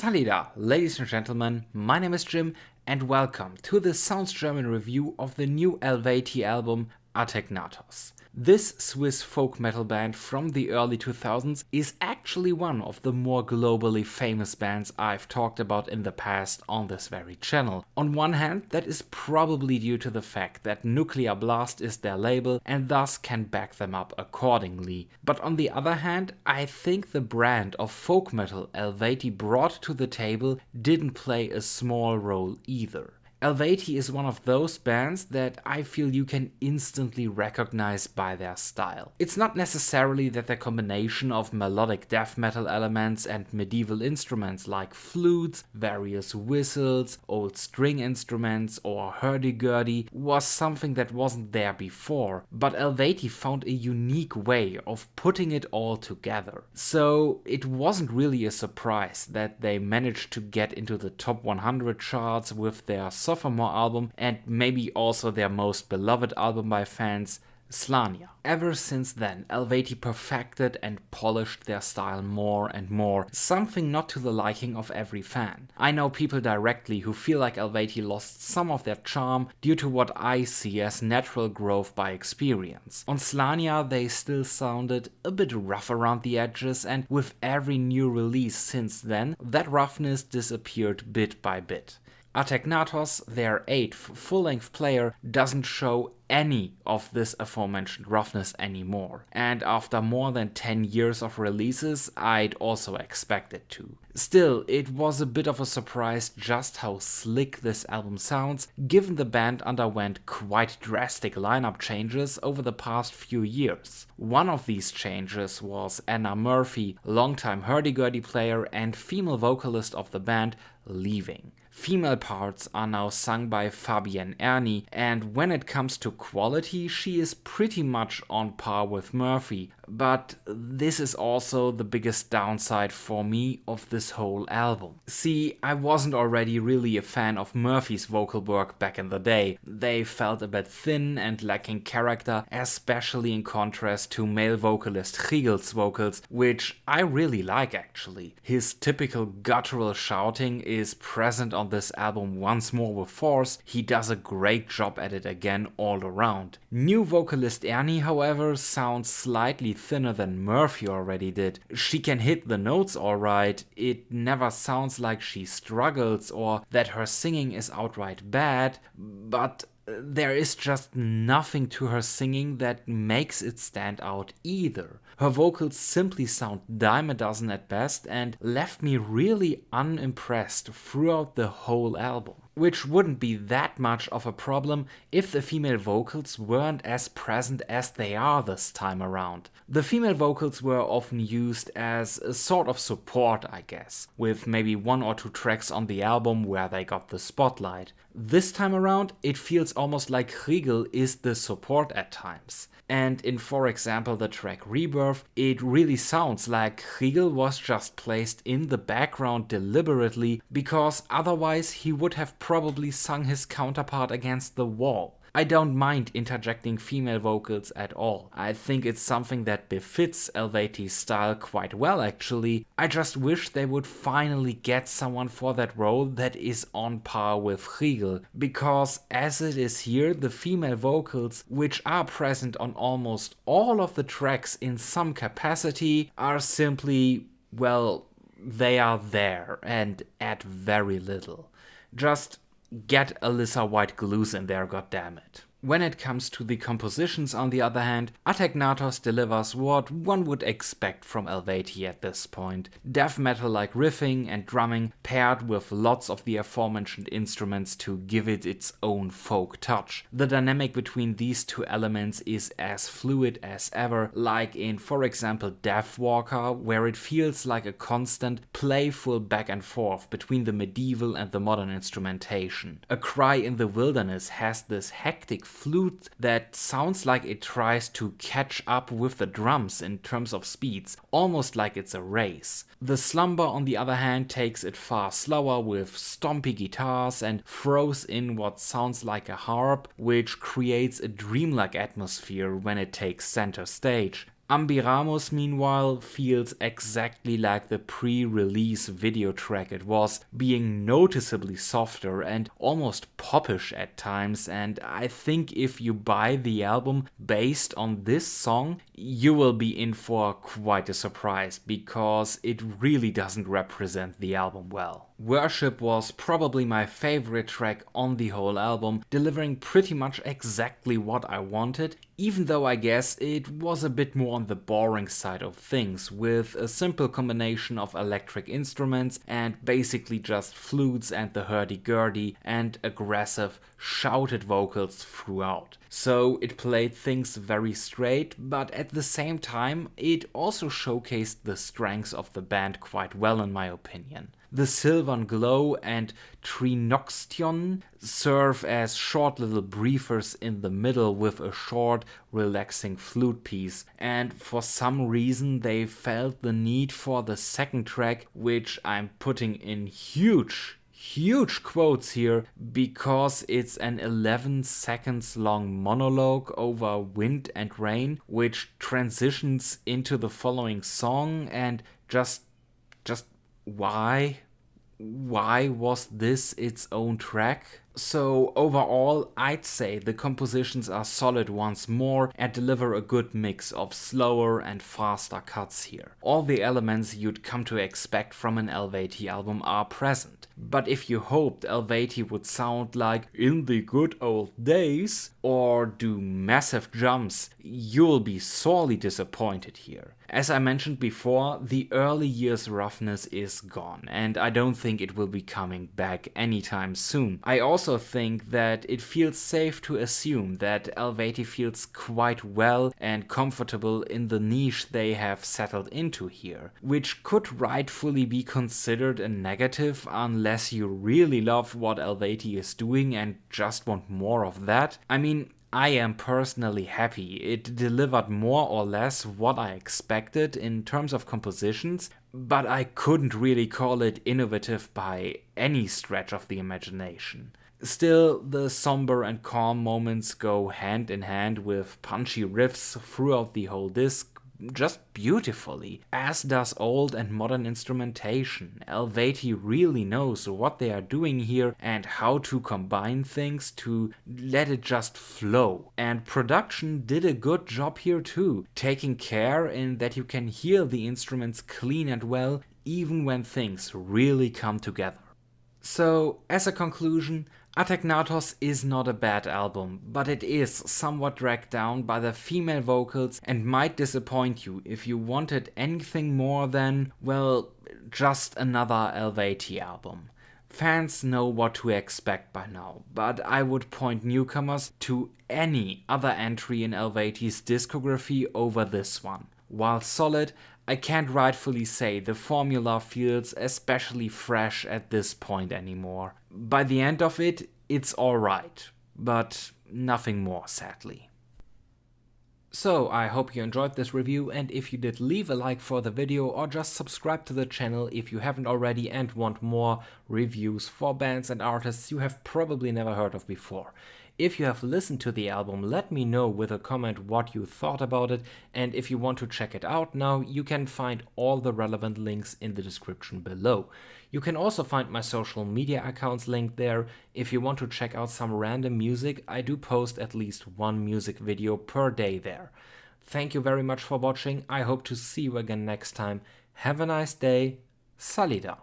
Salida, ladies and gentlemen, my name is Jim and welcome to the Sounds German review of the new Eluveitie album Ategnatos. This Swiss folk metal band from the early 2000s is actually one of the more globally famous bands I've talked about in the past on this very channel. On one hand, that is probably due to the fact that Nuclear Blast is their label and thus can back them up accordingly. But on the other hand, I think the brand of folk metal Eluveitie brought to the table didn't play a small role either. Eluveitie is one of those bands that I feel you can instantly recognize by their style. It's not necessarily that their combination of melodic death metal elements and medieval instruments like flutes, various whistles, old string instruments or hurdy-gurdy was something that wasn't there before, but Eluveitie found a unique way of putting it all together. So it wasn't really a surprise that they managed to get into the top 100 charts with their sophomore album and maybe also their most beloved album by fans, Slania. Ever since then, Eluveitie perfected and polished their style more and more, something not to the liking of every fan. I know people directly who feel like Eluveitie lost some of their charm due to what I see as natural growth by experience. On Slania they still sounded a bit rough around the edges, and with every new release since then, that roughness disappeared bit by bit. Ategnatos, their 8th full-length player, doesn't show any of this aforementioned roughness anymore, and after more than 10 years of releases, I'd also expect it to. Still, it was a bit of a surprise just how slick this album sounds, given the band underwent quite drastic lineup changes over the past few years. One of these changes was Anna Murphy, longtime hurdy-gurdy player and female vocalist of the band, leaving. Female parts are now sung by Fabienne Erni, and when it comes to quality, she is pretty much on par with Murphy, but this is also the biggest downside for me of this whole album. See, I wasn't already really a fan of Murphy's vocal work back in the day. They felt a bit thin and lacking character, especially in contrast to male vocalist Riegel's vocals, which I really like actually. His typical guttural shouting is present on this album once more with force. He does a great job at it again all around. New vocalist Erni, however, sounds slightly thinner than Murphy already did. She can hit the notes alright, it never sounds like she struggles or that her singing is outright bad, but there is just nothing to her singing that makes it stand out either. Her vocals simply sound dime a dozen at best and left me really unimpressed throughout the whole album. Which wouldn't be that much of a problem if the female vocals weren't as present as they are this time around. The female vocals were often used as a sort of support, I guess, with maybe 1 or 2 tracks on the album where they got the spotlight. This time around, it feels almost like Riegel is the support at times. And in, for example, the track Rebirth, it really sounds like Riegel was just placed in the background deliberately, because otherwise he would have probably sung his counterpart against the wall. I don't mind interjecting female vocals at all. I think it's something that befits Eluveitie's style quite well actually. I just wish they would finally get someone for that role that is on par with Riegel, because as it is here, the female vocals, which are present on almost all of the tracks in some capacity, are simply, well, they are there and add very little. Just get Alyssa White-Gluz in there, goddammit. When it comes to the compositions, on the other hand, Ategnatos delivers what one would expect from Eluveitie at this point. Death metal-like riffing and drumming paired with lots of the aforementioned instruments to give it its own folk touch. The dynamic between these two elements is as fluid as ever, like in, for example, Deathwalker, where it feels like a constant, playful back and forth between the medieval and the modern instrumentation. A Cry in the Wilderness has this hectic flute that sounds like it tries to catch up with the drums in terms of speeds, almost like it's a race. The Slumber, on the other hand, takes it far slower with stompy guitars and throws in what sounds like a harp, which creates a dreamlike atmosphere when it takes center stage. Ambiramus, meanwhile, feels exactly like the pre-release video track it was, being noticeably softer and almost popish at times, and I think if you buy the album based on this song, you will be in for quite a surprise, because it really doesn't represent the album well. Worship was probably my favorite track on the whole album, delivering pretty much exactly what I wanted, even though I guess it was a bit more on the boring side of things, with a simple combination of electric instruments and basically just flutes and the hurdy-gurdy and aggressive shouted vocals throughout. So it played things very straight, but at the same time it also showcased the strengths of the band quite well in my opinion. The Sylvan Glow and Trinoxtion serve as short little briefers in the middle with a short, relaxing flute piece, and for some reason they felt the need for the second track, which I'm putting in huge quotes here, because it's an 11 seconds long monologue over wind and rain, which transitions into the following song, and just why? Why was this its own track? So overall, I'd say the compositions are solid once more and deliver a good mix of slower and faster cuts here. All the elements you'd come to expect from an Eluveitie album are present. But if you hoped Eluveitie would sound like In the Good Old Days or do massive jumps, you'll be sorely disappointed here. As I mentioned before, the early years roughness is gone, and I don't think it will be coming back anytime soon. I also think that it feels safe to assume that Eluveitie feels quite well and comfortable in the niche they have settled into here, which could rightfully be considered a negative unless you really love what Eluveitie is doing and just want more of that. I mean, I am personally happy. It delivered more or less what I expected in terms of compositions, but I couldn't really call it innovative by any stretch of the imagination. Still, the somber and calm moments go hand in hand with punchy riffs throughout the whole disc, just beautifully, as does old and modern instrumentation. Eluveitie really knows what they are doing here and how to combine things to let it just flow. And production did a good job here too, taking care in that you can hear the instruments clean and well, even when things really come together. So, as a conclusion, Ategnatos is not a bad album, but it is somewhat dragged down by the female vocals and might disappoint you if you wanted anything more than, well, just another Eluveitie album. Fans know what to expect by now, but I would point newcomers to any other entry in Eluveitie's discography over this one. While solid, I can't rightfully say the formula feels especially fresh at this point anymore. By the end of it, it's alright, but nothing more, sadly. So, I hope you enjoyed this review, and if you did, leave a like for the video or just subscribe to the channel if you haven't already and want more reviews for bands and artists you have probably never heard of before. If you have listened to the album, let me know with a comment what you thought about it, and if you want to check it out now, you can find all the relevant links in the description below. You can also find my social media accounts linked there. If you want to check out some random music, I do post at least one music video per day there. Thank you very much for watching. I hope to see you again next time. Have a nice day. Salida.